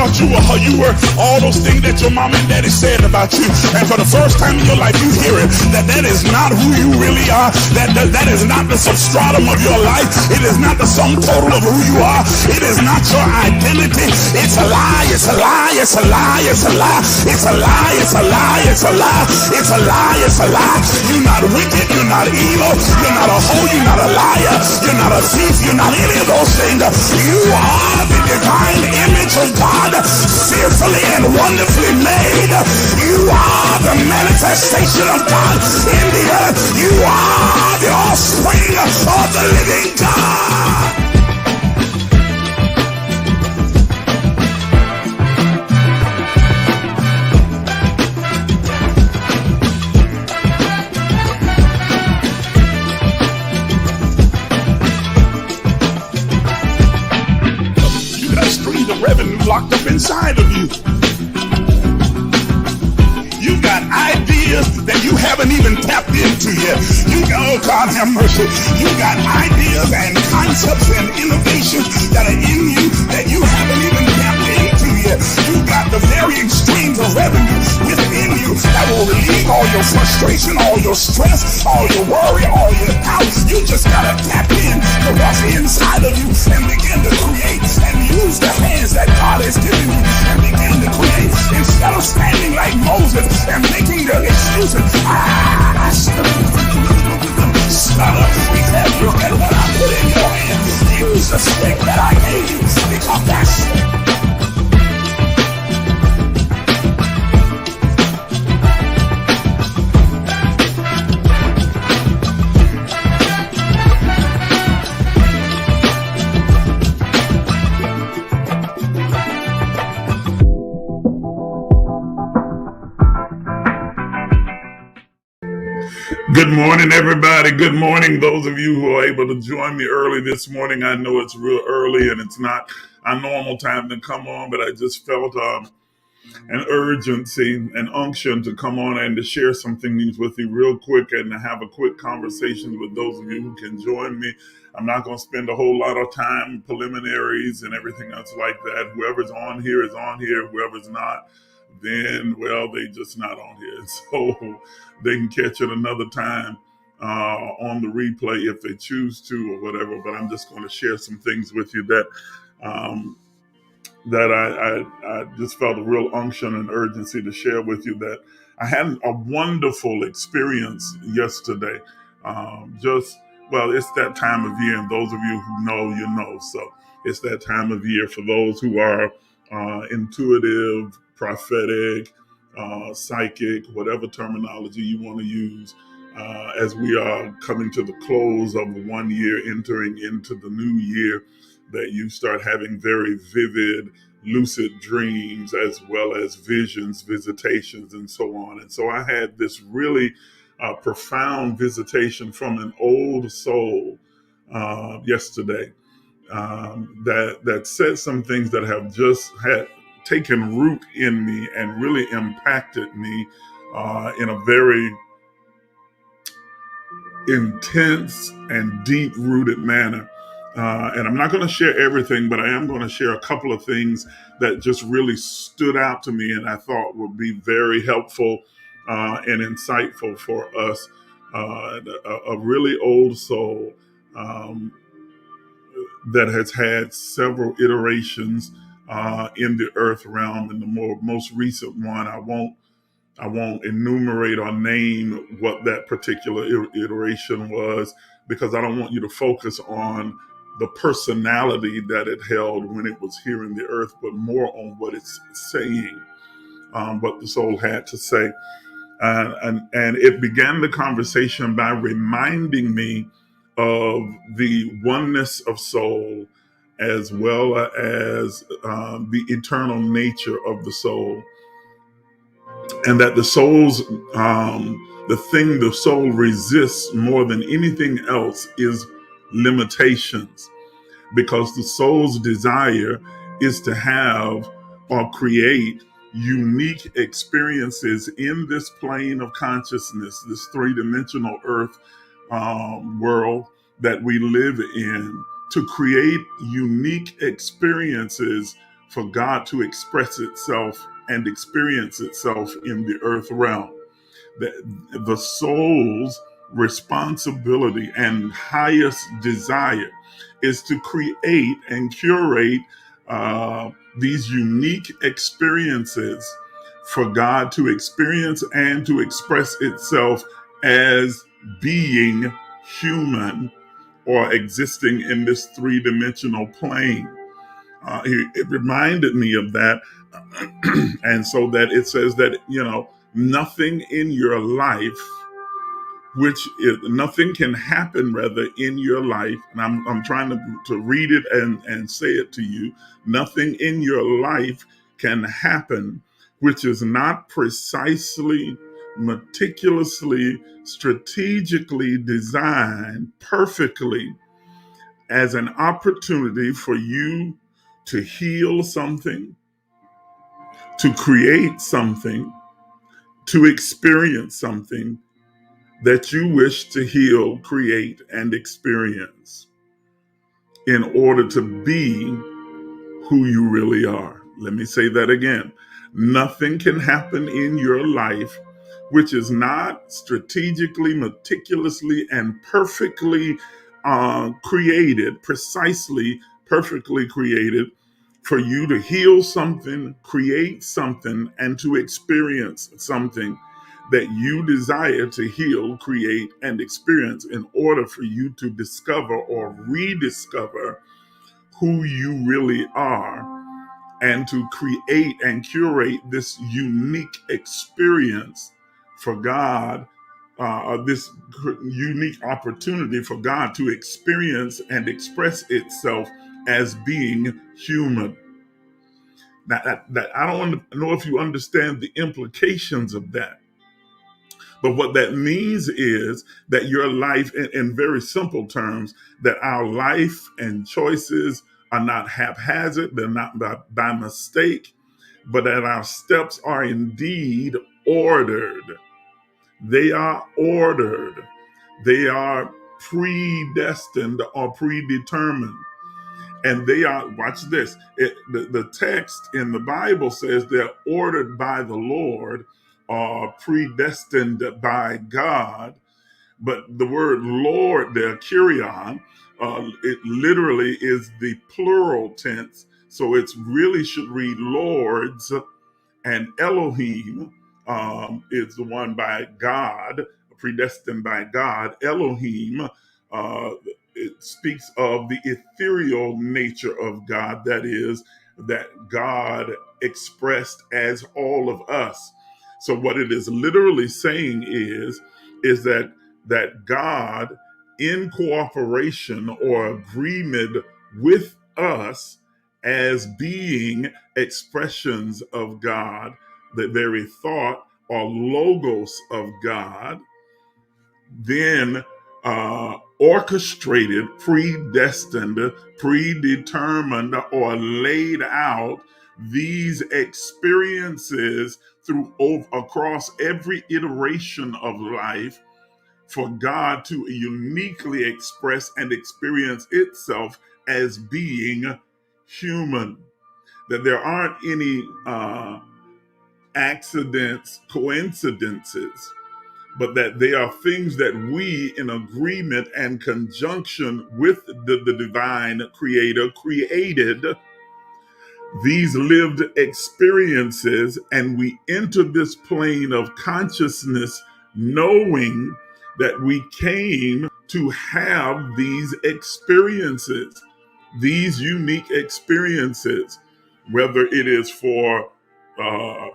thought you were all those things that your mom and daddy said about you. And for the first time in your life, you hear it, that is not who you really are. That is not the substratum of your life. It is not the sum total of who you are. It is not your identity. It's a lie. It's a lie. It's a lie. It's a lie. It's a lie. It's a lie. It's a lie. It's a lie. It's a lie. You're not wicked. You're not evil. You're not a hoe. You're not a liar. You're not a thief. You're not any of those things. You are the divine image of God, fearfully and wonderfully made. You are the manifestation of God in the earth. You are the offspring of the living God. You got streams of revenue locked up inside of you. You got ideas that you haven't even tapped into yet. You got, oh God have mercy, you got ideas and concepts and innovations that are in you that you haven't even tapped into yet. You got the very extremes of revenue within you that will relieve all your frustration, all your stress, all your worry, all your doubt. You just gotta tap in to what's inside of you and begin to create and use the hands that God has given you and begin to create instead of standing like Moses and making the excuses. Stutter, because look at what I put in your hand. Use the stick that I gave you because that's Good morning, everybody. Good morning, those of you who are able to join me early this morning. I know it's real early and it's not a normal time to come on, but I just felt an urgency, an unction to come on and to share some things with you real quick and to have a quick conversation with those of you who can join me. I'm not going to spend a whole lot of time, preliminaries and everything else like that. Whoever's on here is on here. Whoever's not, then, well, they just not on here. So they can catch it another time on the replay if they choose to or whatever. But I'm just going to share some things with you that I just felt a real unction and urgency to share with you. That I had a wonderful experience yesterday. Well, it's that time of year, and those of you who know, you know. So it's that time of year for those who are intuitive, prophetic, psychic, whatever terminology you want to use, as we are coming to the close of 1 year, entering into the new year, that you start having very vivid, lucid dreams, as well as visions, visitations, and so on. And so I had this really profound visitation from an old soul yesterday that said some things that have just had taken root in me and really impacted me in a very intense and deep-rooted manner. And I'm not going to share everything, but I am going to share a couple of things that just really stood out to me and I thought would be very helpful and insightful for us. A really old soul that has had several iterations in the earth realm, and the most recent one, I won't enumerate or name what that particular iteration was, because I don't want you to focus on the personality that it held when it was here in the earth, but more on what it's saying, what the soul had to say. And it began the conversation by reminding me of the oneness of soul, as well as the eternal nature of the soul. And that the the thing the soul resists more than anything else is limitations, because the soul's desire is to have or create unique experiences in this plane of consciousness, this three-dimensional earth world that we live in, to create unique experiences for God to express itself and experience itself in the earth realm. The soul's responsibility and highest desire is to create and curate these unique experiences for God to experience and to express itself as being human or existing in this three-dimensional plane. It reminded me of that. And so that it says that, nothing in your life, nothing can happen rather in your life. And I'm trying to read it and say it to you. Nothing in your life can happen which is not precisely, meticulously, strategically designed perfectly as an opportunity for you to heal something, to create something, to experience something that you wish to heal, create, and experience in order to be who you really are. Let me say that again. Nothing can happen in your life which is not strategically, meticulously, and perfectly created, precisely, perfectly created for you to heal something, create something, and to experience something that you desire to heal, create, and experience in order for you to discover or rediscover who you really are and to create and curate this unique experience for God, this unique opportunity for God to experience and express itself as being human. Now, that I don't know if you understand the implications of that. But what that means is that your life, in very simple terms, that our life and choices are not haphazard, they're not by mistake, but that our steps are indeed ordered. They are ordered. They are predestined or predetermined. And they are, watch this, the text in the Bible says they're ordered by the Lord, predestined by God. But the word Lord there, Kyrion, it literally is the plural tense. So it's really should read Lords, and Elohim is the one by God, predestined by God. Elohim, it speaks of the ethereal nature of God, that is, that God expressed as all of us. So what it is literally saying is that God, in cooperation or agreement with us as being expressions of God, the very thought or logos of God, then orchestrated, predestined, predetermined, or laid out these experiences across every iteration of life for God to uniquely express and experience itself as being human. That there aren't any accidents, coincidences, but that they are things that we, in agreement and conjunction with the divine creator, created these lived experiences, and we enter this plane of consciousness knowing that we came to have these experiences, these unique experiences, whether it is for uh,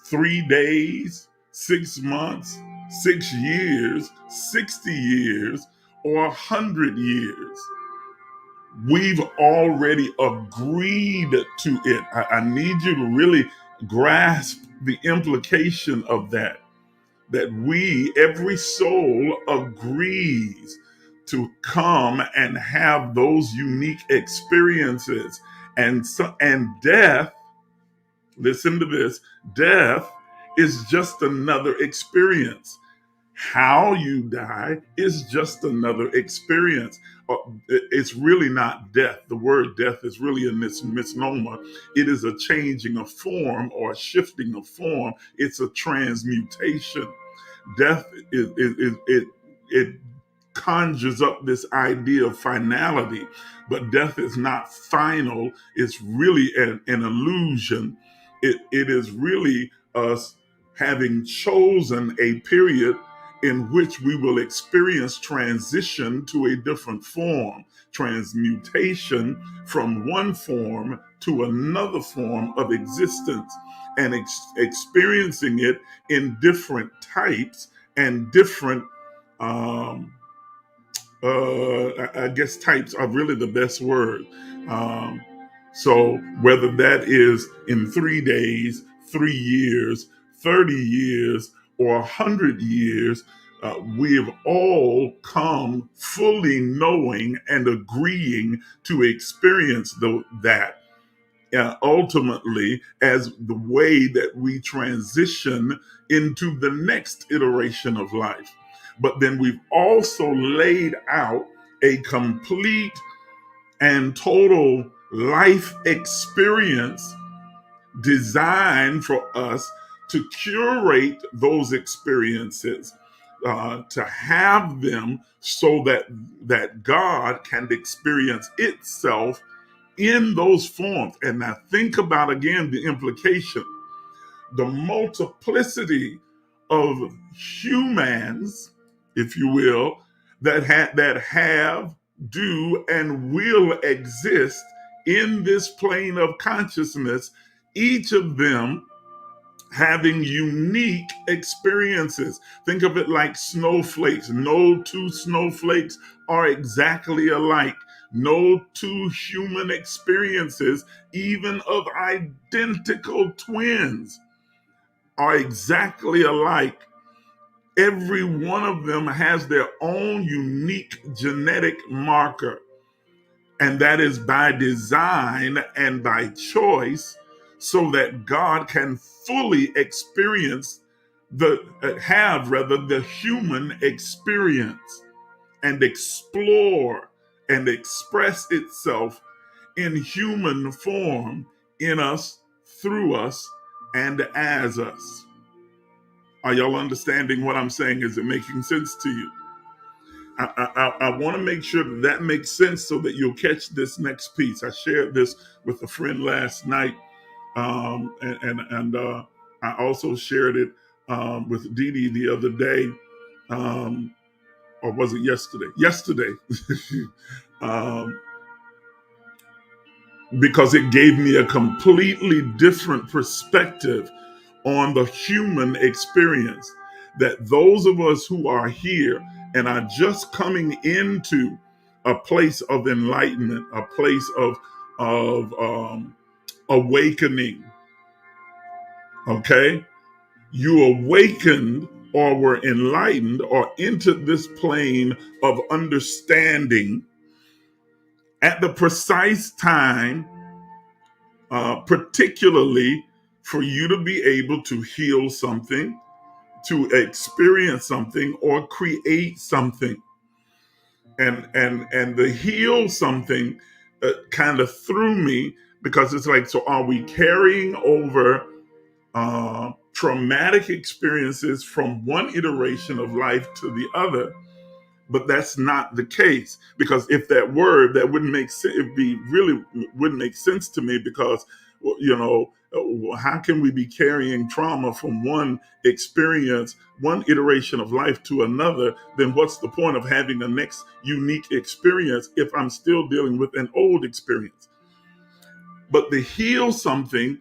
3 days, 6 months, 6 years, 60 years, or 100 years. We've already agreed to it. I need you to really grasp the implication of that. That every soul agrees to come and have those unique experiences. And death, listen to this, death is just another experience. How you die is just another experience. It's really not death. The word death is really a misnomer. It is a changing of form or a shifting of form. It's a transmutation. Death it conjures up this idea of finality, but death is not final. It's really an illusion. It is really us having chosen a period in which we will experience transition to a different form, transmutation from one form to another form of existence, and experiencing it in different types and different um, I guess types are really the best word. Um, so whether that is in 3 days, 3 years, 30 years, or 100 years, we have all come fully knowing and agreeing to experience that ultimately as the way that we transition into the next iteration of life. But then we've also laid out a complete and total life experience designed for us to curate those experiences, to have them so that God can experience itself in those forms. And now think about again the implication, the multiplicity of humans, if you will, that have, do, and will exist in this plane of consciousness, each of them having unique experiences. Think of it like snowflakes. No two snowflakes are exactly alike. No two human experiences, even of identical twins, are exactly alike. Every one of them has their own unique genetic marker. And that is by design and by choice, so that God can fully experience the human experience and explore and express itself in human form in us, through us, and as us. Are y'all understanding what I'm saying? Is it making sense to you? I want to make sure that makes sense so that you'll catch this next piece. I shared this with a friend last night, and I also shared it with Dee Dee the other day, or was it yesterday? Yesterday, um, because it gave me a completely different perspective on the human experience. That those of us who are here and are just coming into a place of enlightenment, a place of awakening. Okay, you awakened or were enlightened or entered this plane of understanding at the precise time, particularly for you to be able to heal something, to experience something, or create something. And the heal something kind of threw me, because it's like, so are we carrying over traumatic experiences from one iteration of life to the other? But that's not the case, because if that were, that wouldn't make sense. It be really wouldn't make sense to me, because how can we be carrying trauma from one experience, one iteration of life to another? Then what's the point of having a next unique experience if I'm still dealing with an old experience? But to heal something,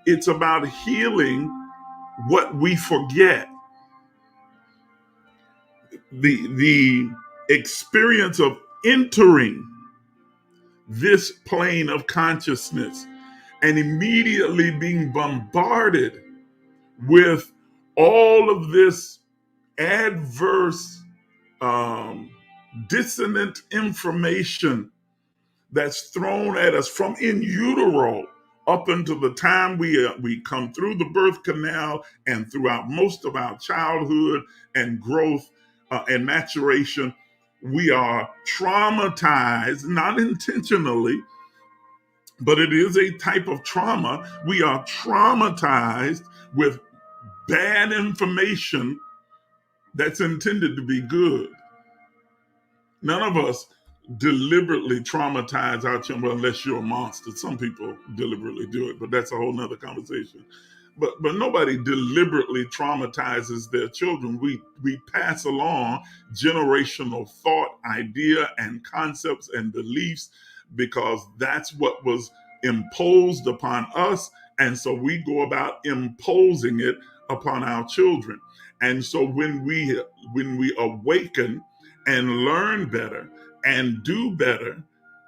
it's about healing what we forget. The experience of entering this plane of consciousness and immediately being bombarded with all of this adverse, um, dissonant information that's thrown at us from in utero up until the time we come through the birth canal and throughout most of our childhood and growth and maturation, we are traumatized, not intentionally, but it is a type of trauma. We are traumatized with bad information that's intended to be good. None of us deliberately traumatize our children unless you're a monster. Some people deliberately do it, but that's a whole nother conversation. But nobody deliberately traumatizes their children. We pass along generational thought, idea, and concepts and beliefs because that's what was imposed upon us. And so we go about imposing it upon our children. And so when we awaken and learn better and do better,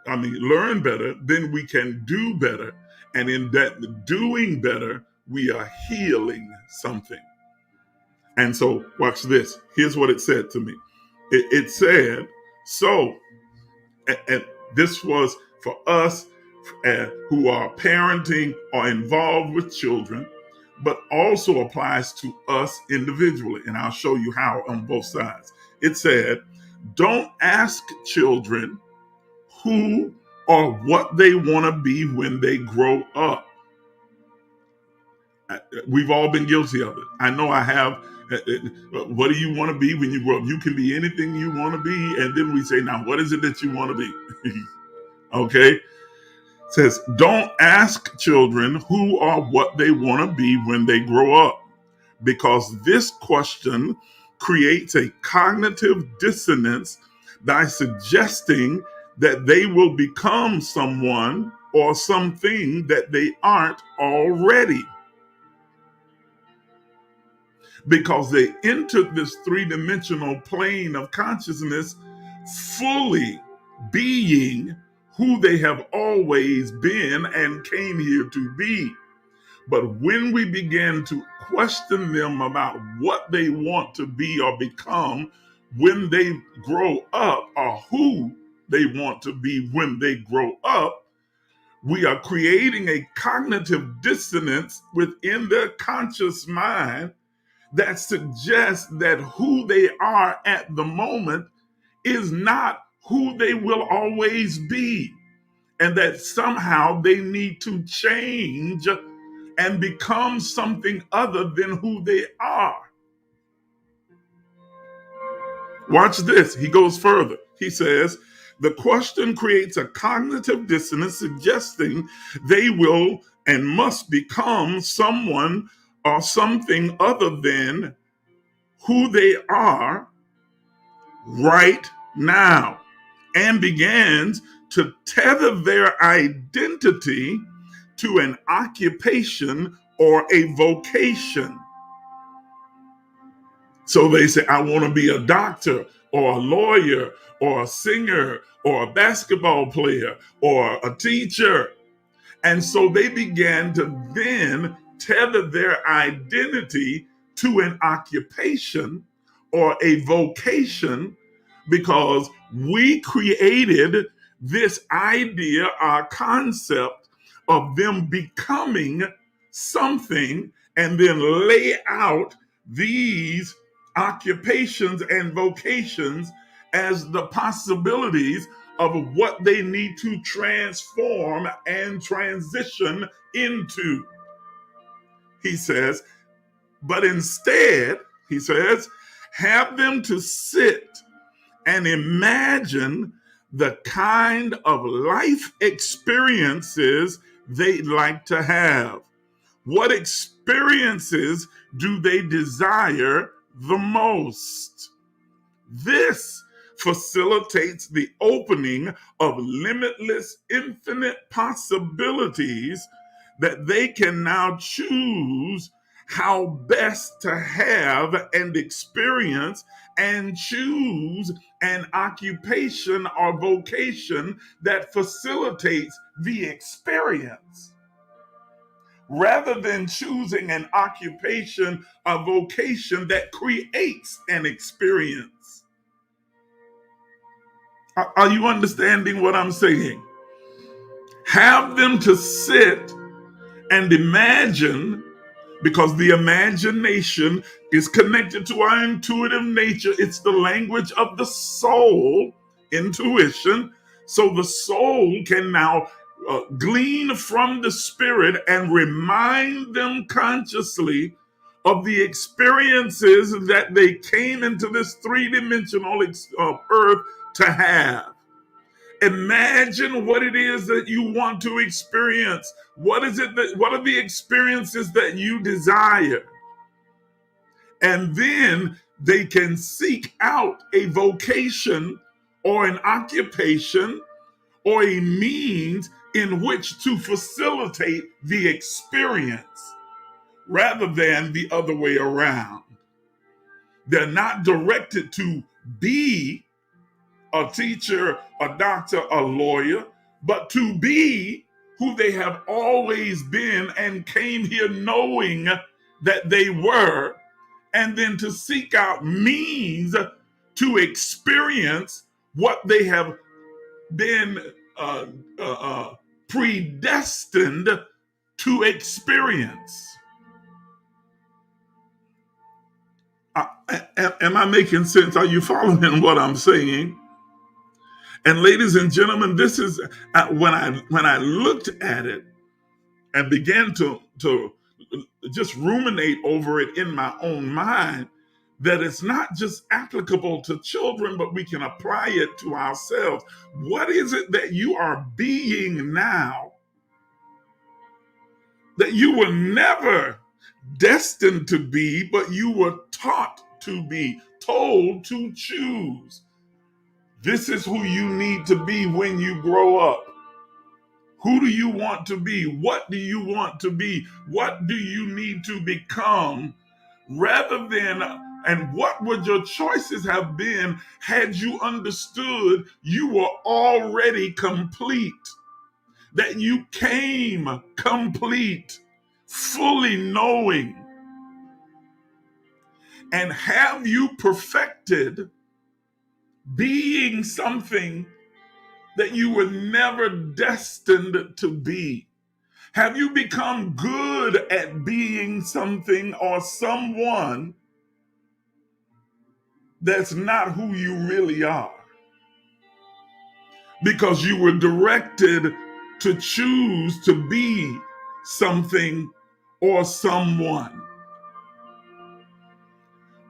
learn better, then we can do better. And in that doing better, we are healing something. And so, watch this. Here's what it said to me. It said, so, and this was for us who are parenting or involved with children, but also applies to us individually. And I'll show you how on both sides. It said, don't ask children who or what they want to be when they grow up. We've all been guilty of it. I know I have. What do you want to be when you grow up? You can be anything you want to be. And then we say, now, what is it that you want to be? Okay. It says, don't ask children who or what they want to be when they grow up, because this question creates a cognitive dissonance by suggesting that they will become someone or something that they aren't already. Because they entered this three-dimensional plane of consciousness fully being who they have always been and came here to be. But when we begin to question them about what they want to be or become when they grow up, or who they want to be when they grow up, we are creating a cognitive dissonance within their conscious mind that suggests that who they are at the moment is not who they will always be, and that somehow they need to change and become something other than who they are. Watch this. He goes further. He says, the question creates a cognitive dissonance suggesting they will and must become someone or something other than who they are right now, and begins to tether their identity to an occupation or a vocation. So they say, I want to be a doctor or a lawyer or a singer or a basketball player or a teacher. And so they began to then tether their identity to an occupation or a vocation, because we created this idea, our concept of them becoming something, and then lay out these occupations and vocations as the possibilities of what they need to transform and transition into. He says, but instead, he says, have them to sit and imagine the kind of life experiences they'd like to have. What experiences do they desire the most? This facilitates the opening of limitless, infinite possibilities that they can now choose how best to have and experience, and choose an occupation or vocation that facilitates the experience, rather than choosing an occupation or vocation that creates an experience. Are you understanding what I'm saying? Have them to sit and imagine, because the imagination is connected to our intuitive nature. It's the language of the soul, intuition. So the soul can now glean from the spirit and remind them consciously of the experiences that they came into this three-dimensional earth to have. Imagine what it is that you want to experience. What are the experiences that you desire? And then they can seek out a vocation or an occupation or a means in which to facilitate the experience rather than the other way around. They're not directed to be a teacher, a doctor, a lawyer, but to be who they have always been and came here knowing that they were, and then to seek out means to experience what they have been predestined to experience. Am I making sense? Are you following what I'm saying? And ladies and gentlemen, this is when I looked at it and began to just ruminate over it in my own mind, that it's not just applicable to children, but we can apply it to ourselves. What is it that you are being now that you were never destined to be, but you were taught to be, told to choose? This is who you need to be when you grow up. Who do you want to be? What do you want to be? What do you need to become? Rather than, and what would your choices have been had you understood you were already complete? That you came complete, fully knowing. And have you perfected being something that you were never destined to be? Have you become good at being something or someone that's not who you really are? Because you were directed to choose to be something or someone,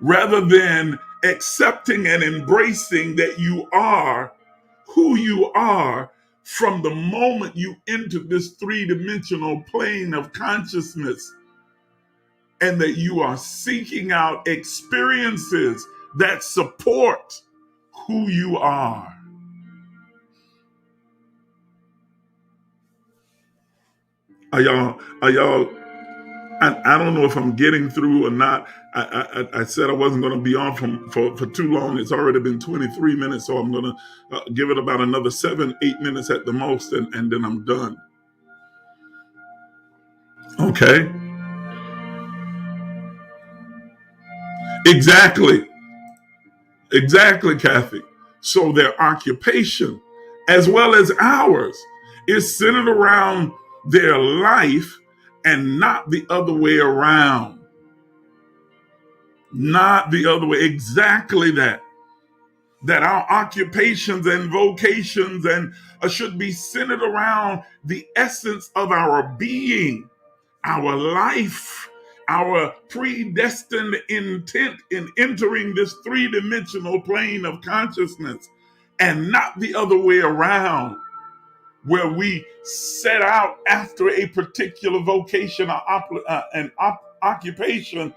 rather than accepting and embracing that you are who you are from the moment you enter this three-dimensional plane of consciousness, and that you are seeking out experiences that support who you are. Are y'all, I don't know if I'm getting through or not. I said I wasn't going to be on for too long. It's already been 23 minutes, so I'm going to give it about another 7-8 minutes at the most, and then I'm done. Okay. Exactly, Kathy. So their occupation, as well as ours, is centered around their life and not the other way around. Not the other way. Exactly that. That our occupations and vocations and should be centered around the essence of our being, our life, our predestined intent in entering this three-dimensional plane of consciousness, and not the other way around, where we set out after a particular vocation or occupation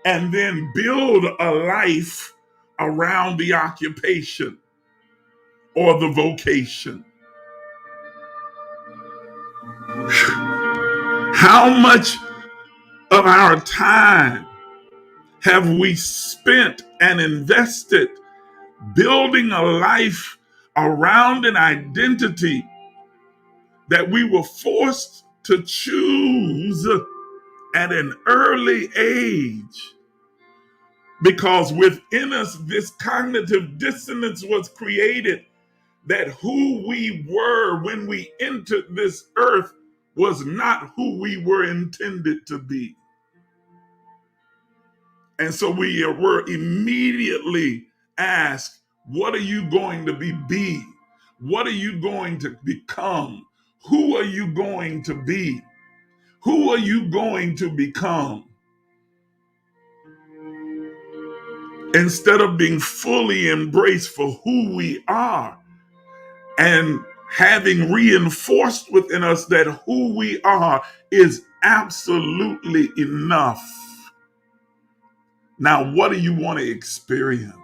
and then build a life around the occupation or the vocation. How much of our time have we spent and invested building a life around an identity that we were forced to choose at an early age? Because within us, this cognitive dissonance was created, that who we were when we entered this earth was not who we were intended to be. And so we were immediately asked, what are you going to be? What are you going to become? Who are you going to be? Who are you going to become? Instead of being fully embraced for who we are and having reinforced within us that who we are is absolutely enough. Now, what do you want to experience?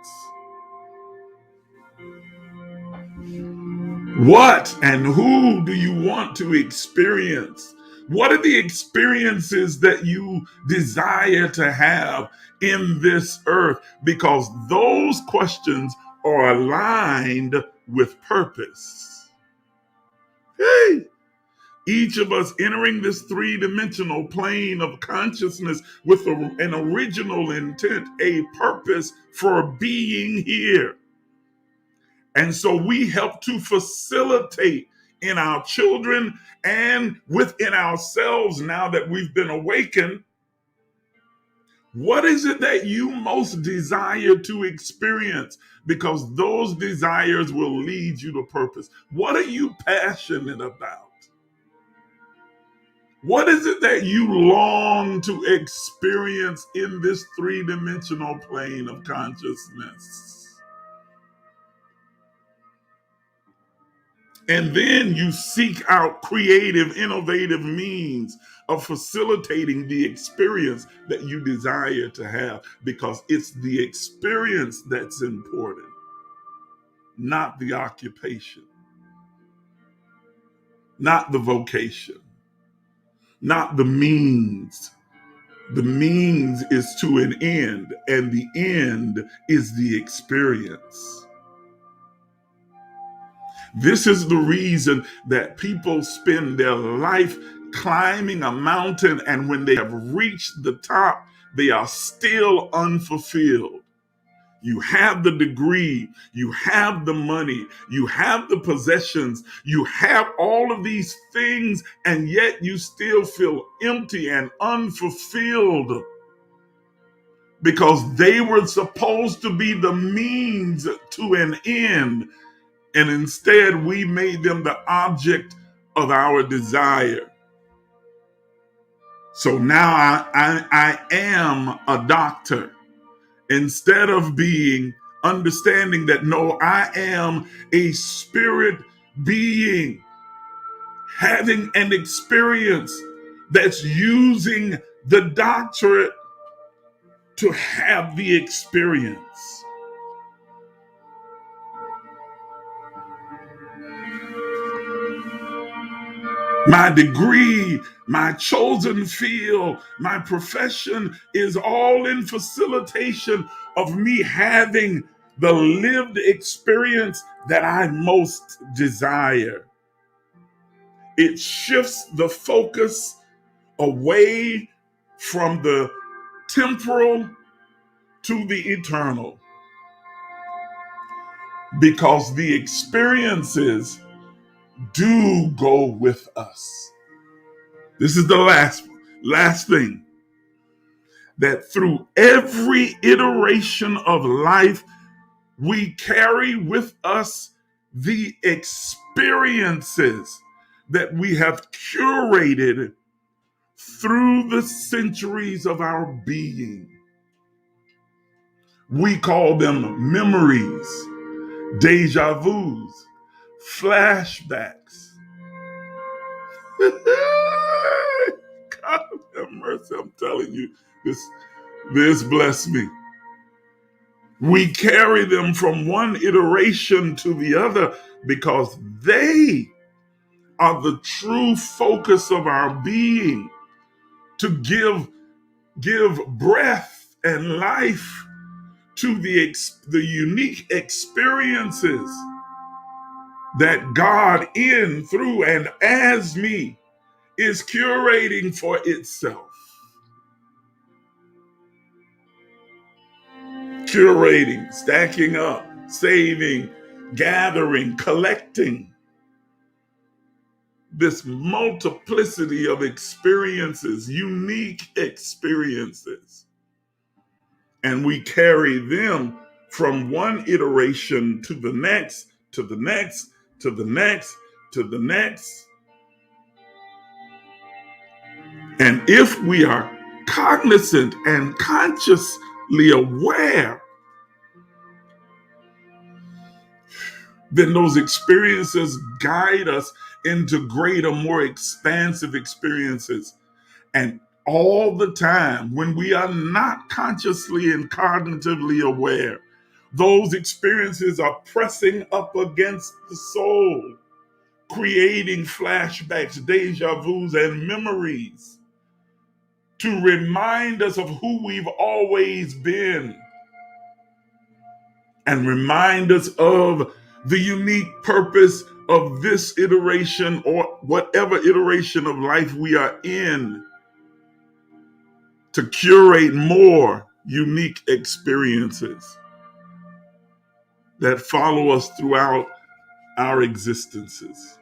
What and who do you want to experience? What are the experiences that you desire to have in this earth? Because those questions are aligned with purpose. Hey, each of us entering this three-dimensional plane of consciousness with an original intent, a purpose for being here. And so we help to facilitate in our children and within ourselves now that we've been awakened. What is it that you most desire to experience? Because those desires will lead you to purpose. What are you passionate about? What is it that you long to experience in this three-dimensional plane of consciousness? And then you seek out creative, innovative means of facilitating the experience that you desire to have, because it's the experience that's important, not the occupation, not the vocation, not the means. The means is to an end, and the end is the experience. This is the reason that people spend their life climbing a mountain, and when they have reached the top, they are still unfulfilled. You have the degree, you have the money, you have the possessions, you have all of these things, and yet you still feel empty and unfulfilled because they were supposed to be the means to an end. And instead, we made them the object of our desire. So now I am a doctor. Instead of being understanding that, no, I am a spirit being having an experience that's using the doctorate to have the experience. My degree, my chosen field, my profession is all in facilitation of me having the lived experience that I most desire. It shifts the focus away from the temporal to the eternal, because the experiences do go with us. This is the last thing, that through every iteration of life, we carry with us the experiences that we have curated through the centuries of our being. We call them memories, deja vus, flashbacks. God have mercy, I'm telling you, this blessed me. We carry them from one iteration to the other because they are the true focus of our being, to give breath and life to the unique experiences that God, in, through, and as me, is curating for itself. Curating, stacking up, saving, gathering, collecting. this multiplicity of experiences, unique experiences, and we carry them from one iteration to the next, to the next, to the next, to the next. And if we are cognizant and consciously aware, then those experiences guide us into greater, more expansive experiences. And all the time, when we are not consciously and cognitively aware, those experiences are pressing up against the soul, creating flashbacks, deja vus, and memories to remind us of who we've always been and remind us of the unique purpose of this iteration or whatever iteration of life we are in, to curate more unique experiences that follow us throughout our existences.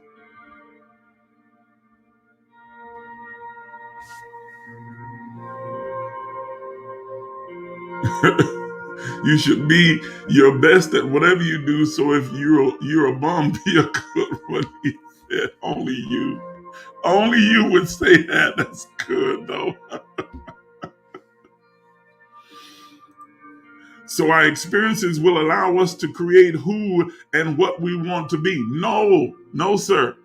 You should be your best at whatever you do. So if you're a bum, be a good one. He said, only you would say that. That's good though. So our experiences will allow us to create who and what we want to be. No, sir.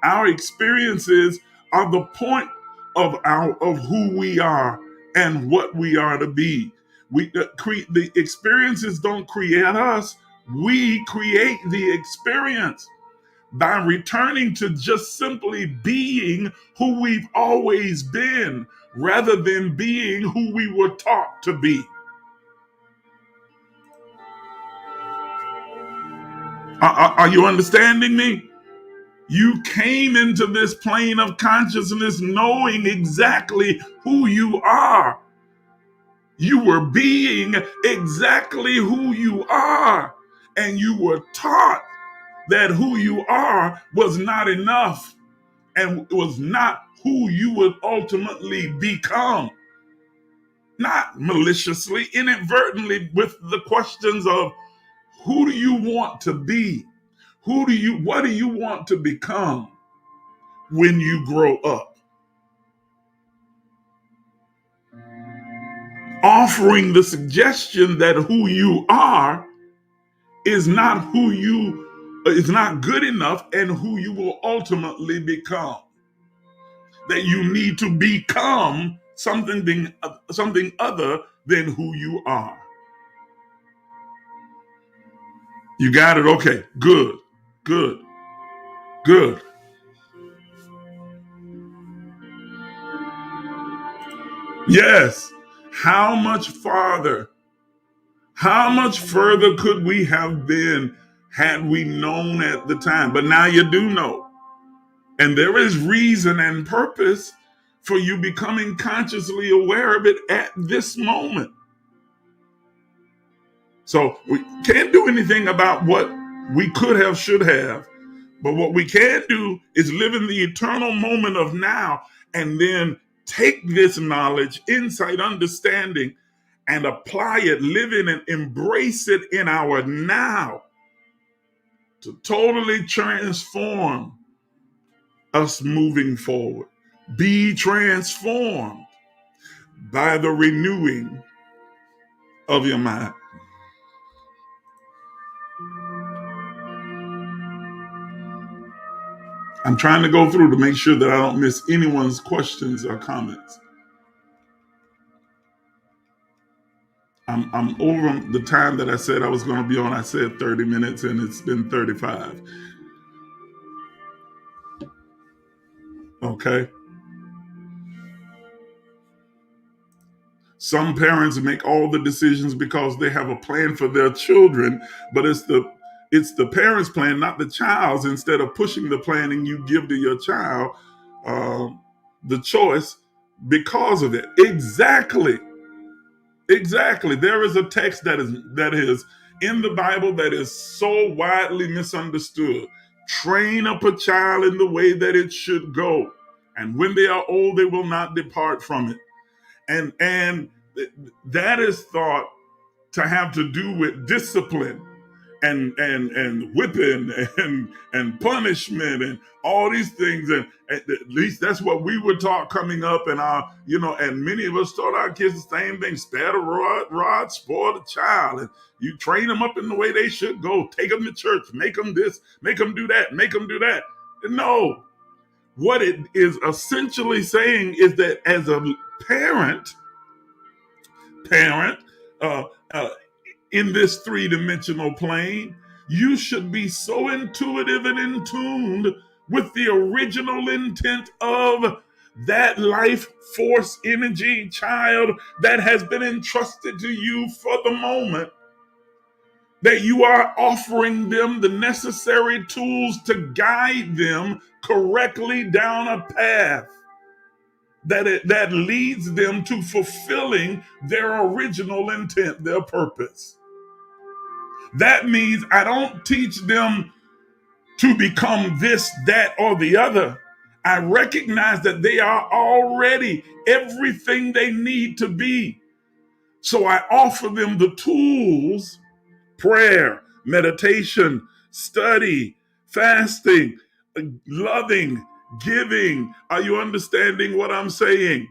Our experiences are the point of who we are and what we are to be. The experiences don't create us. We create the experience by returning to just simply being who we've always been rather than being who we were taught to be. Are you understanding me? You came into this plane of consciousness knowing exactly who you are. You were being exactly who you are. And you were taught that who you are was not enough and was not who you would ultimately become. Not maliciously, inadvertently, with the questions of who do you want to be? What do you want to become when you grow up? Offering the suggestion that who you are is not good enough and who you will ultimately become. That you need to become something other than who you are. You got it? Okay, good. Yes. How much further could we have been had we known at the time? But now you do know. And there is reason and purpose for you becoming consciously aware of it at this moment. So we can't do anything about what we could have, should have. But what we can do is live in the eternal moment of now and then take this knowledge, insight, understanding, and apply it, live in it, embrace it in our now to totally transform us moving forward. Be transformed by the renewing of your mind. I'm trying to go through to make sure that I don't miss anyone's questions or comments. I'm over the time that I said I was going to be on. I said 30 minutes and it's been 35. Okay. Some parents make all the decisions because they have a plan for their children, but it's the parents' plan, not the child's. Instead of pushing the planning you give to your child, the choice because of it. Exactly. There is a text that is in the Bible that is so widely misunderstood. Train up a child in the way that it should go, and when they are old, they will not depart from it. And that is thought to have to do with discipline and whipping and punishment and all these things, and at least that's what we were taught coming up. And our, and many of us taught our kids the same thing: spare the rod, spoil the child. And you train them up in the way they should go. Take them to church, make them this, make them do that, make them do that. No, what it is essentially saying is that as a parent, uh, uh, in this three-dimensional plane, you should be so intuitive and in tune with the original intent of that life force energy child that has been entrusted to you for the moment, that you are offering them the necessary tools to guide them correctly down a path that leads them to fulfilling their original intent, their purpose. That means I don't teach them to become this, that, or the other. I recognize that they are already everything they need to be. So I offer them the tools: prayer, meditation, study, fasting, loving, giving. Are you understanding what I'm saying?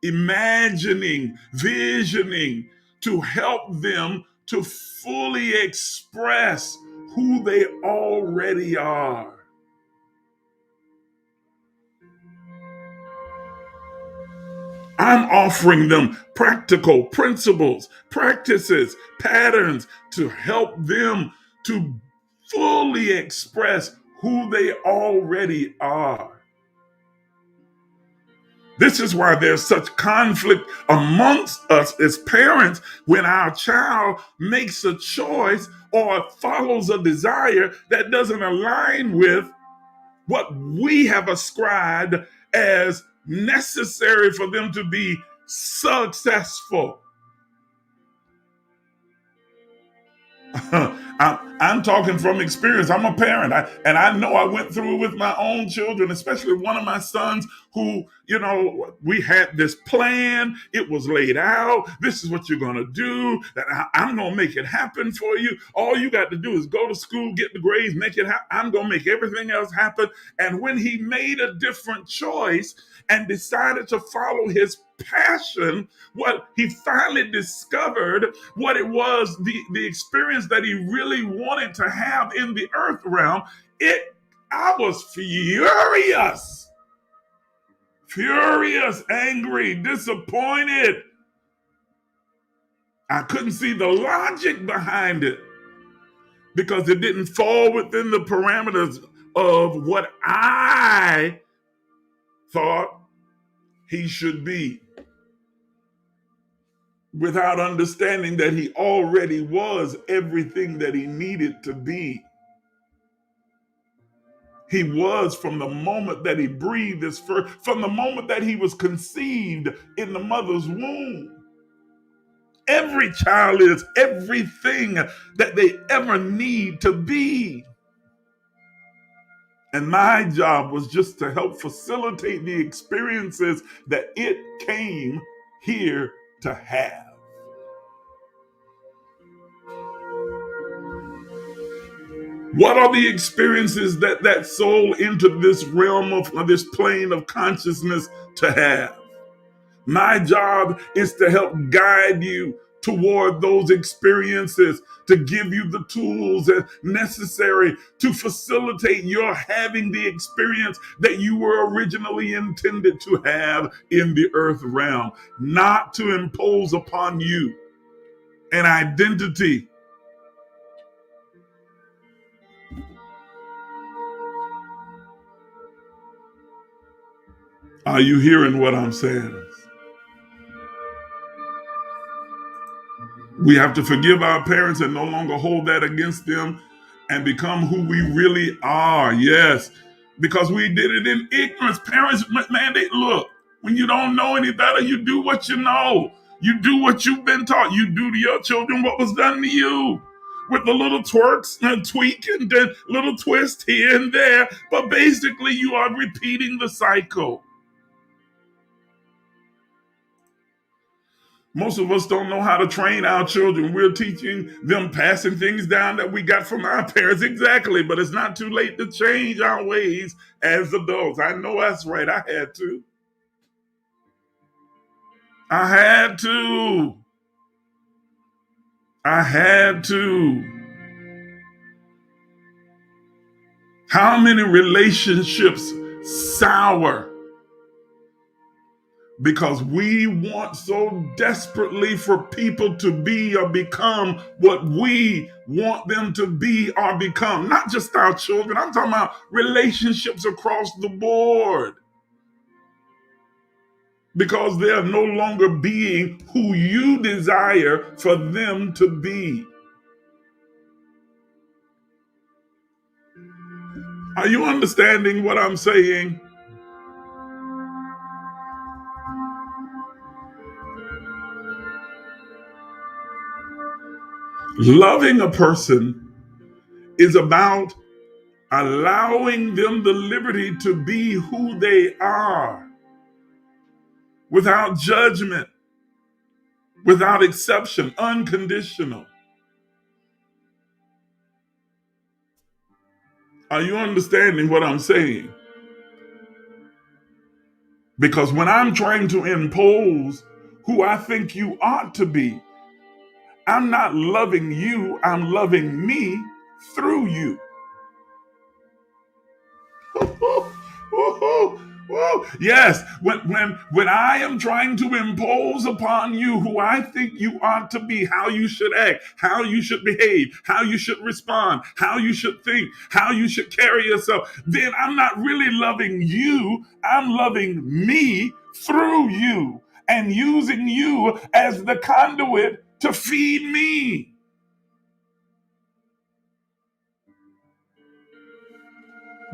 Imagining, visioning, to help them to fully express who they already are. I'm offering them practical principles, practices, patterns to help them to fully express who they already are. This is why there's such conflict amongst us as parents when our child makes a choice or follows a desire that doesn't align with what we have ascribed as necessary for them to be successful. I'm talking from experience. I'm a parent, and I know I went through it with my own children, especially one of my sons who, we had this plan. It was laid out. This is what you're going to do. I'm going to make it happen for you. All you got to do is go to school, get the grades, make it happen. I'm going to make everything else happen. And when he made a different choice and decided to follow his passion, what he finally discovered, what it was, the experience that he really wanted to have in the earth realm, I was furious, angry, disappointed. I couldn't see the logic behind it because it didn't fall within the parameters of what I thought he should be, without understanding that he already was everything that he needed to be. He was from the moment that he breathed his first, from the moment that he was conceived in the mother's womb. Every child is everything that they ever need to be. And my job was just to help facilitate the experiences that it came here to have. What are the experiences that soul entered this realm of this plane of consciousness to have? My job is to help guide you toward those experiences, to give you the tools necessary to facilitate your having the experience that you were originally intended to have in the earth realm, not to impose upon you an identity. Are you hearing what I'm saying? We have to forgive our parents and no longer hold that against them and become who we really are. Yes, because we did it in ignorance. Parents, man, look, when you don't know any better, you do what you know. You do what you've been taught. You do to your children what was done to you. with the little twerks and tweak and then little twist here and there. But basically, you are repeating the cycle. Most of us don't know how to train our children. We're teaching them, passing things down that we got from our parents. Exactly. But it's not too late to change our ways as adults. I know that's right. I had to. I had to. I had to. How many relationships sour because we want so desperately for people to be or become what we want them to be or become? Not just our children, I'm talking about relationships across the board. Because they are no longer being who you desire for them to be. Are you understanding what I'm saying? Loving a person is about allowing them the liberty to be who they are without judgment, without exception, unconditional. Are you understanding what I'm saying? Because when I'm trying to impose who I think you ought to be, I'm not loving you, I'm loving me through you. Yes, when I am trying to impose upon you who I think you ought to be, how you should act, how you should behave, how you should respond, how you should think, how you should carry yourself, then I'm not really loving you. I'm loving me through you and using you as the conduit to feed me.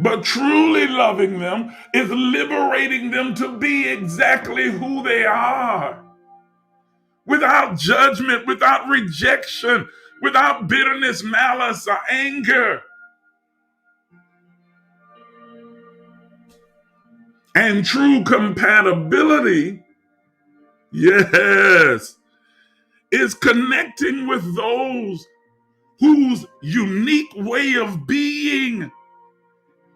But truly loving them is liberating them to be exactly who they are. Without judgment, without rejection, without bitterness, malice, or anger. And true compatibility, yes, is connecting with those whose unique way of being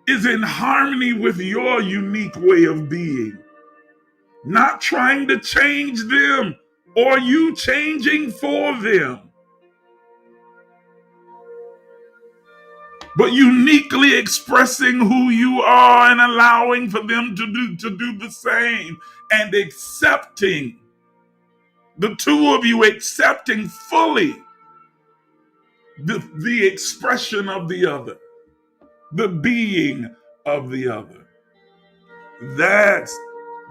is in harmony with your unique way of being. Not trying to change them or you changing for them, but uniquely expressing who you are and allowing for them to do the same and accepting, the two of you accepting fully the expression of the other, the being of the other. That's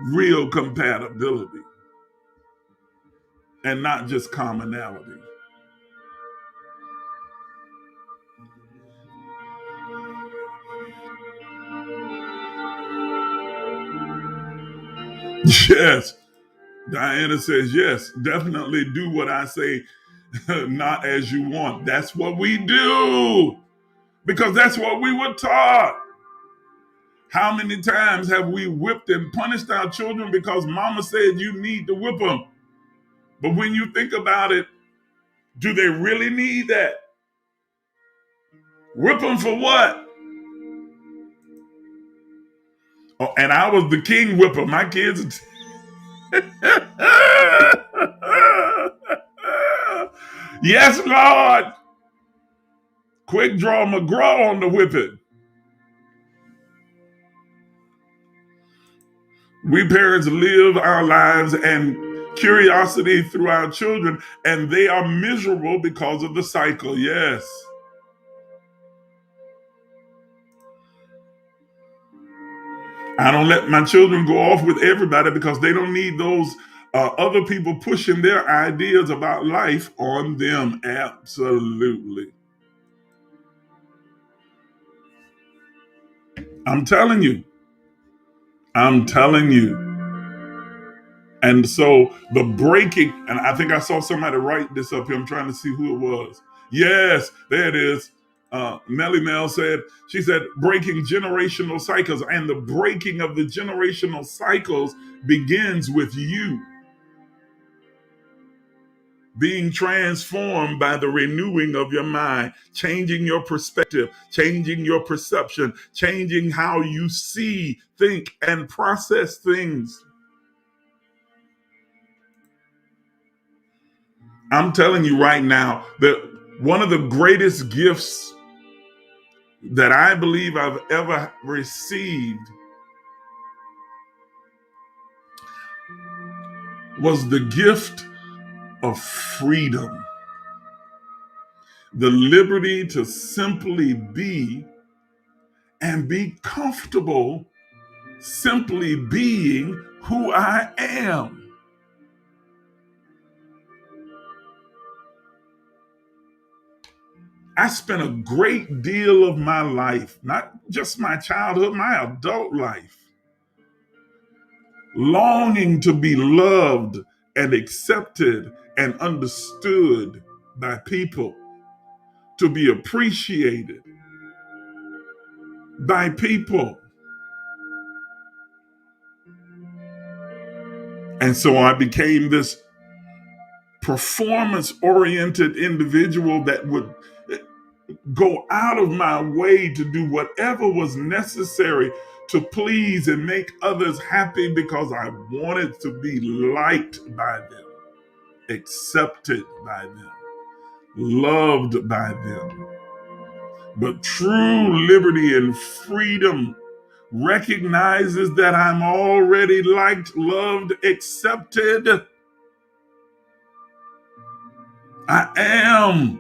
real compatibility and not just commonality. Yes. Diana says, yes, definitely do what I say, not as you want. That's what we do because that's what we were taught. How many times have we whipped and punished our children because mama said you need to whip them? But when you think about it, do they really need that? Whip them for what? Oh, and I was the king whipper. My kids. Yes, Lord. Quick draw McGraw on the whipping. We parents live our lives and curiosity through our children, and they are miserable because of the cycle. Yes. I don't let my children go off with everybody because they don't need those other people pushing their ideas about life on them. Absolutely. I'm telling you. I'm telling you. And so the breaking, and I think I saw somebody write this up here. I'm trying to see who it was. Yes, there it is. Melly Mel said, she said, breaking generational cycles. And the breaking of the generational cycles begins with you being transformed by the renewing of your mind, changing your perspective, changing your perception, changing how you see, think, and process things. I'm telling you right now that one of the greatest gifts that I believe I've ever received was the gift of freedom, the liberty to simply be and be comfortable simply being who I am. I spent a great deal of my life, not just my childhood, my adult life, longing to be loved and accepted and understood by people, to be appreciated by people. And so I became this performance oriented individual that would go out of my way to do whatever was necessary to please and make others happy because I wanted to be liked by them, accepted by them, loved by them. But true liberty and freedom recognizes that I'm already liked, loved, accepted. I am.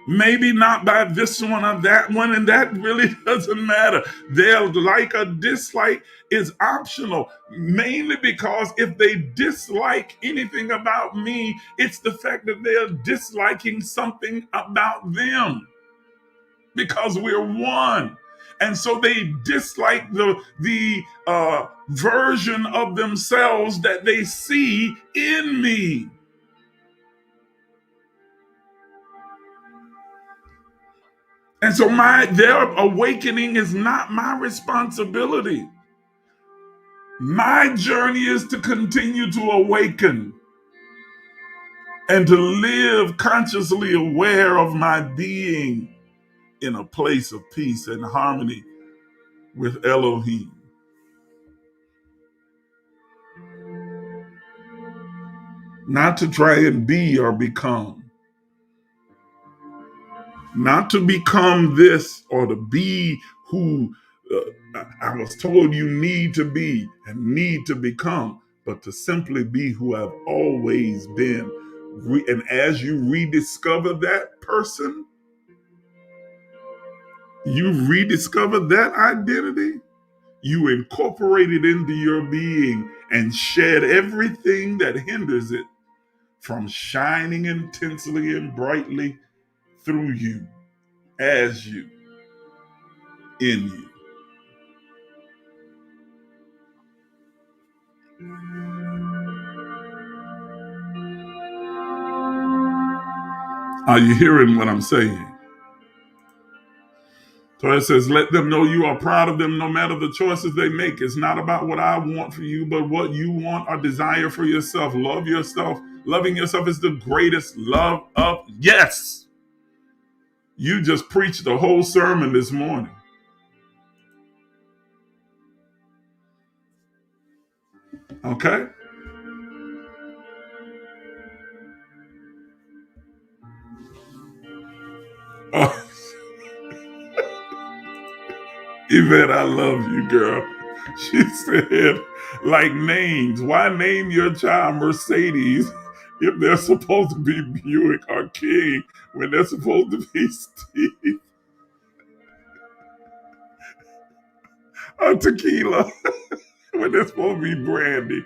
Maybe not by this one or that one, and that really doesn't matter. Their like or dislike is optional, mainly because if they dislike anything about me, it's the fact that they're disliking something about them, because we're one. And so they dislike the version of themselves that they see in me. And so their awakening is not my responsibility. My journey is to continue to awaken and to live consciously aware of my being in a place of peace and harmony with Elohim. Not to try and be or become. Not to become this or to be who I was told you need to be and need to become, but to simply be who I've always been. And as you rediscover that person, you rediscover that identity, you incorporate it into your being and shed everything that hinders it from shining intensely and brightly through you, as you, in you. Are you hearing what I'm saying? So it says, let them know you are proud of them no matter the choices they make. It's not about what I want for you, but what you want or desire for yourself. Love yourself. Loving yourself is the greatest love of yes. You just preached the whole sermon this morning. Okay? Oh, Yvette, I love you, girl. She said, like names. Why name your child Mercedes if they're supposed to be Buick or King when they're supposed to be Steve or Tequila when they're supposed to be Brandy?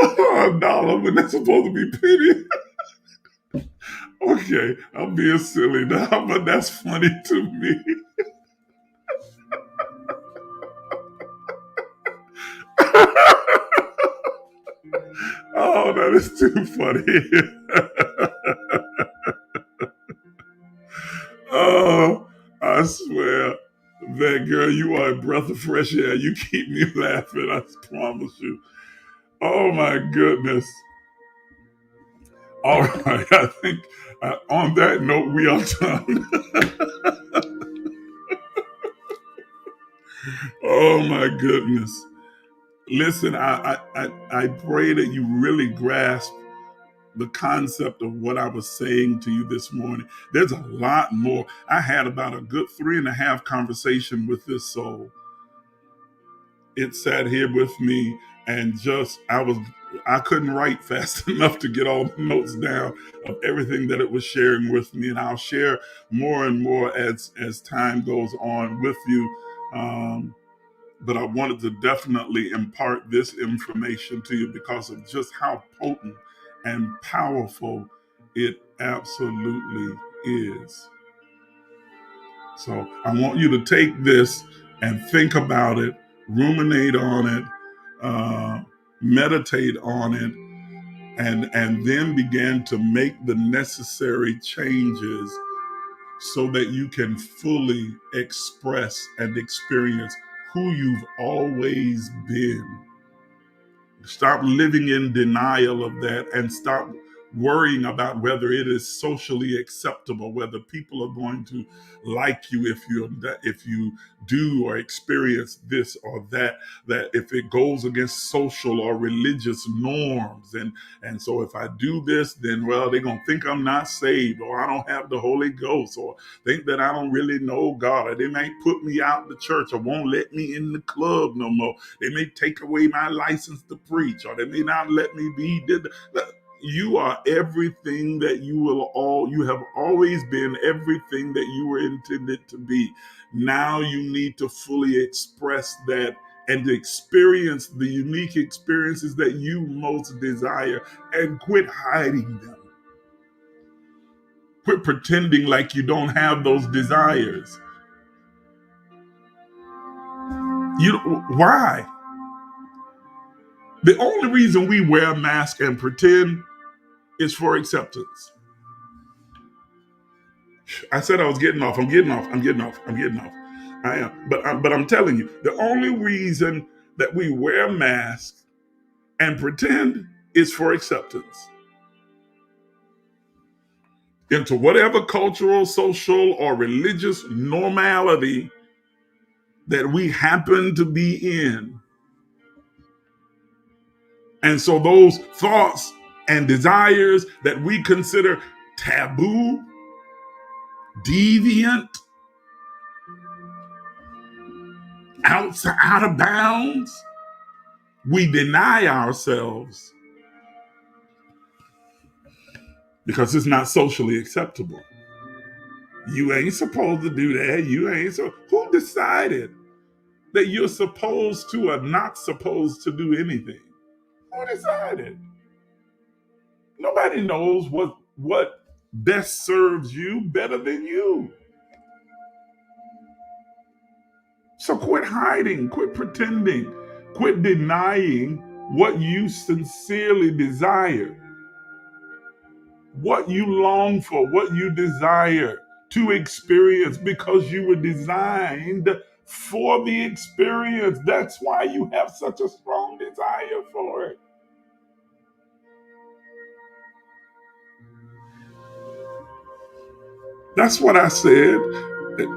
$1 when they're supposed to be Penny. Okay, I'm being silly now, but that's funny to me. Oh, that is too funny. Oh, I swear. That girl, you are a breath of fresh air. You keep me laughing, I promise you. Oh my goodness. All right, I think on that note, we are done. Oh my goodness. Listen, I pray that you really grasp the concept of what I was saying to you this morning. There's a lot more. I had about a good 3.5 conversation with this soul. It sat here with me and I couldn't write fast enough to get all the notes down of everything that it was sharing with me. And I'll share more and more as time goes on with you. But I wanted to definitely impart this information to you because of just how potent and powerful it absolutely is. So I want you to take this and think about it, ruminate on it, meditate on it, and then begin to make the necessary changes so that you can fully express and experience who you've always been. Stop living in denial of that and stop worrying about whether it is socially acceptable, whether people are going to like you if you do or experience this or that, that if it goes against social or religious norms. And so if I do this, then well, they're gonna think I'm not saved, or I don't have the Holy Ghost, or think that I don't really know God, or they might put me out the church or won't let me in the club no more. They may take away my license to preach, or they may not let me be. You are everything that you have always been, everything that you were intended to be. Now you need to fully express that and experience the unique experiences that you most desire, and quit hiding them. Quit pretending like you don't have those desires. Why? The only reason we wear a mask and pretend is for acceptance. I said I was getting off. I'm getting off. I am. But I'm telling you, the only reason that we wear masks and pretend is for acceptance into whatever cultural, social, or religious normality that we happen to be in. And so those thoughts and desires that we consider taboo, deviant, out of bounds, we deny ourselves because it's not socially acceptable. You ain't supposed to do that. Who decided that you're supposed to or not supposed to do anything? Who decided? Nobody knows what best serves you better than you. So quit hiding, quit pretending, quit denying what you sincerely desire, what you long for, what you desire to experience, because you were designed for the experience. That's why you have such a strong desire for it. That's what I said.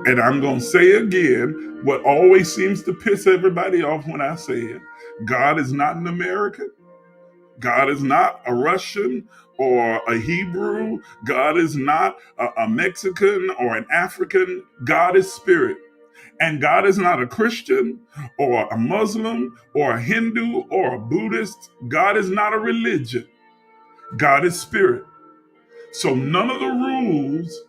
And I'm going to say again what always seems to piss everybody off when I say it. God is not an American. God is not a Russian or a Hebrew. God is not a Mexican or an African. God is spirit. And God is not a Christian or a Muslim or a Hindu or a Buddhist. God is not a religion. God is spirit. So none of the rules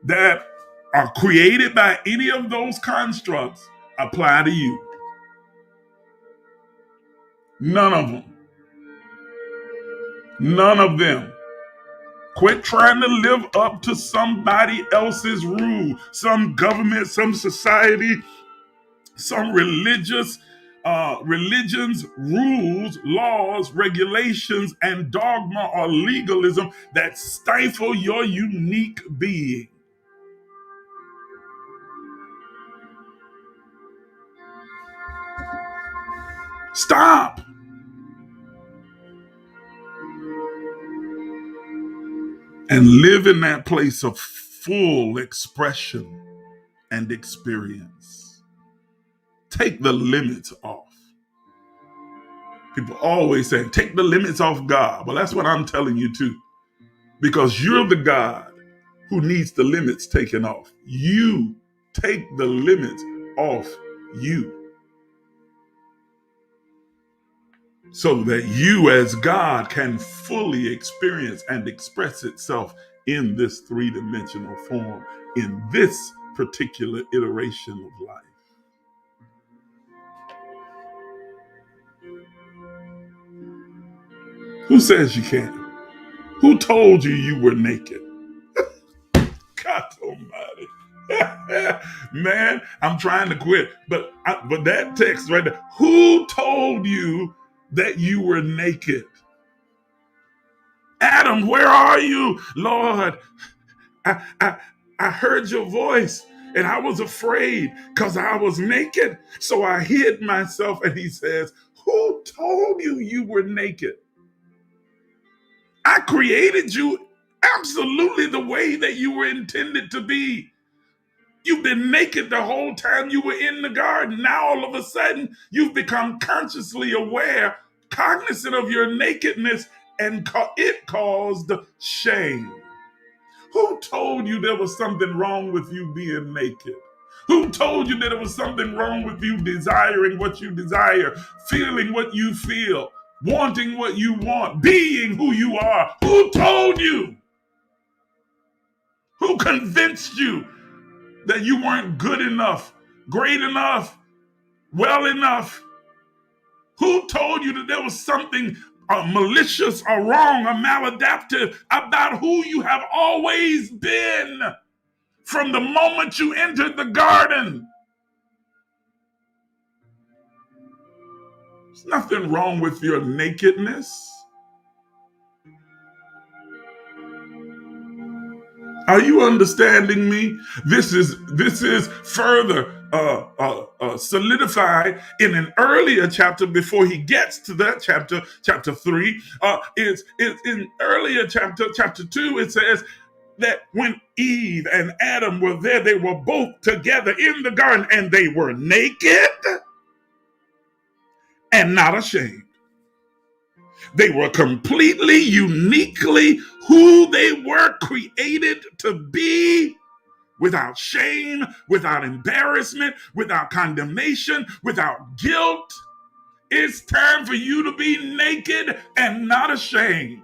that are created by any of those constructs apply to you. None of them. None of them. Quit trying to live up to somebody else's rule, some government, some society, some religious religions, rules, laws, regulations, and dogma or legalism that stifle your unique being. Stop. And live in that place of full expression and experience. Take the limits off. People always say, take the limits off God. Well, that's what I'm telling you too. Because you're the God who needs the limits taken off. You take the limits off you. So that you as God can fully experience and express itself in this three-dimensional form, in this particular iteration of life. Who says you can't? Who told you you were naked? God almighty. Man, I'm trying to quit. But that text right there, who told you that you were naked? Adam, where are you? Lord, I heard your voice and I was afraid because I was naked. So I hid myself. And he says, who told you you were naked? I created you absolutely the way that you were intended to be. You've been naked the whole time you were in the garden. Now all of a sudden you've become consciously aware, cognizant of your nakedness, and it caused shame. Who told you there was something wrong with you being naked? Who told you that there was something wrong with you desiring what you desire, feeling what you feel, wanting what you want, being who you are? Who told you? Who convinced you that you weren't good enough, great enough, well enough? Who told you that there was something malicious or wrong or maladaptive about who you have always been from the moment you entered the garden? There's nothing wrong with your nakedness. Are you understanding me? This is further solidified in an earlier chapter before he gets to that chapter 3. It's in earlier chapter 2. It says that when Eve and Adam were there, they were both together in the garden, and they were naked and not ashamed. They were completely, uniquely who they were created to be, without shame, without embarrassment, without condemnation, without guilt. It's time for you to be naked and not ashamed.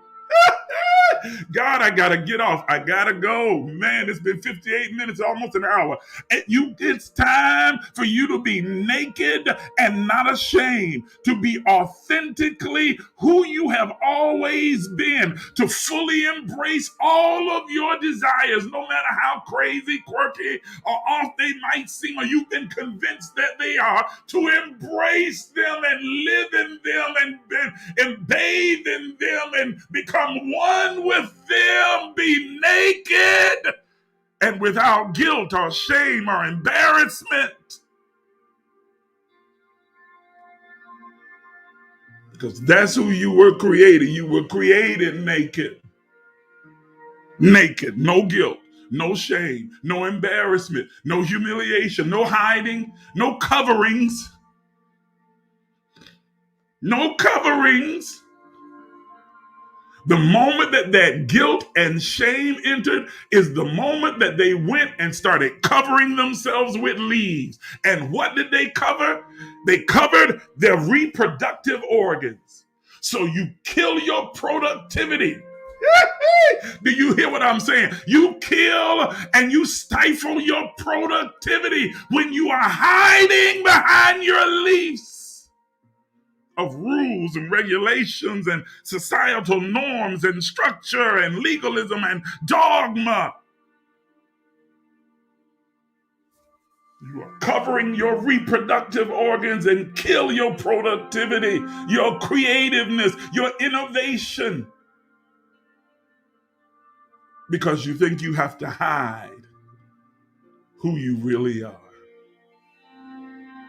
God, I gotta get off. I gotta go. Man, it's been 58 minutes, almost an hour. It's time for you to be naked and not ashamed, to be authentically who you have always been, to fully embrace all of your desires, no matter how crazy, quirky, or off they might seem, or you've been convinced that they are, to embrace them and live in them and bathe in them and become one with them, be naked and without guilt or shame or embarrassment. Because that's who you were created. You were created naked. Naked, no guilt, no shame, no embarrassment, no humiliation, no hiding, no coverings. No coverings. The moment that guilt and shame entered is the moment that they went and started covering themselves with leaves. And what did they cover? They covered their reproductive organs. So you kill your productivity. Do you hear what I'm saying? You kill and you stifle your productivity when you are hiding behind your leaves of rules and regulations and societal norms and structure and legalism and dogma. You are covering your reproductive organs and kill your productivity, your creativeness, your innovation, because you think you have to hide who you really are.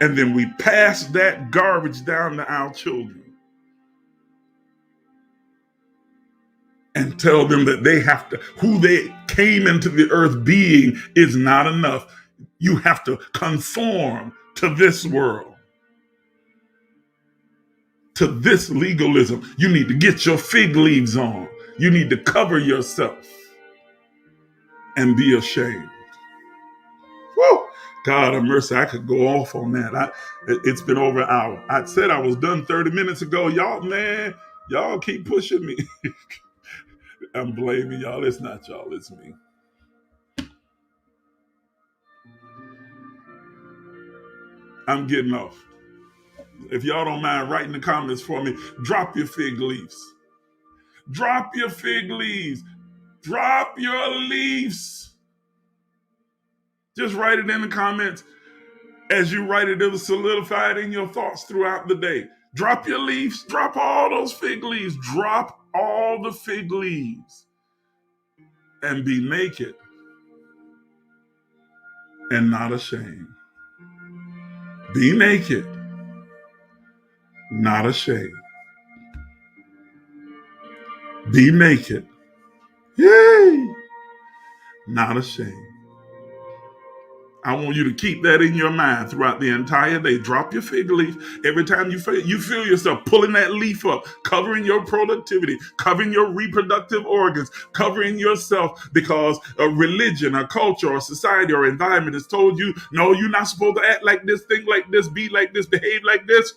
And then we pass that garbage down to our children and tell them that they have to, who they came into the earth being is not enough. You have to conform to this world, to this legalism. You need to get your fig leaves on. You need to cover yourself and be ashamed. Woo! God of mercy, I could go off on that. It's been over an hour. I said I was done 30 minutes ago. Y'all, man, y'all keep pushing me. I'm blaming y'all. It's not y'all, it's me. I'm getting off. If y'all don't mind writing the comments for me, drop your fig leaves. Drop your fig leaves. Drop your leaves. Just write it in the comments. As you write it, it'll solidify it in your thoughts throughout the day. Drop your leaves. Drop all those fig leaves. Drop all the fig leaves and be naked and not ashamed. Be naked, not ashamed. Be naked, yay, not ashamed. I want you to keep that in your mind throughout the entire day. Drop your fig leaf. Every time you feel yourself pulling that leaf up, covering your productivity, covering your reproductive organs, covering yourself because a religion, a culture, or society, or environment has told you, no, you're not supposed to act like this, think like this, be like this, behave like this.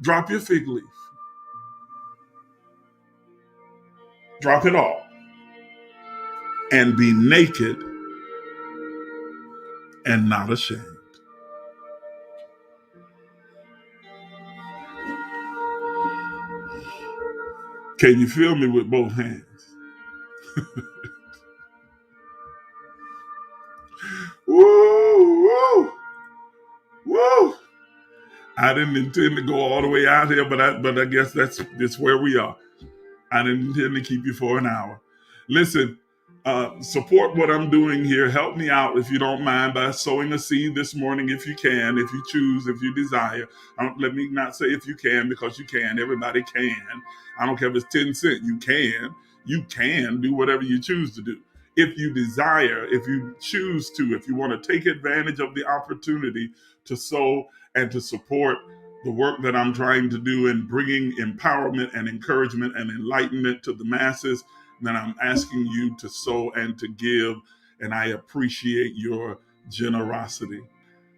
Drop your fig leaf. Drop it all. And be naked and not ashamed. Can you feel me with both hands? Woo, woo, woo. I didn't intend to go all the way out here, but I guess that's where we are. I didn't intend to keep you for an hour. Listen, support what I'm doing here. Help me out if you don't mind by sowing a seed this morning if you can, if you choose, if you desire. Let me not say if you can, because you can. Everybody can. I don't care if it's 10 cents. You can. You can do whatever you choose to do. If you desire, if you choose to, if you want to take advantage of the opportunity to sow and to support the work that I'm trying to do in bringing empowerment and encouragement and enlightenment to the masses, then I'm asking you to sow and to give, and I appreciate your generosity.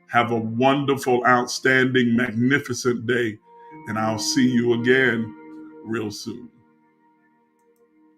Have a wonderful, outstanding, magnificent day, and I'll see you again real soon.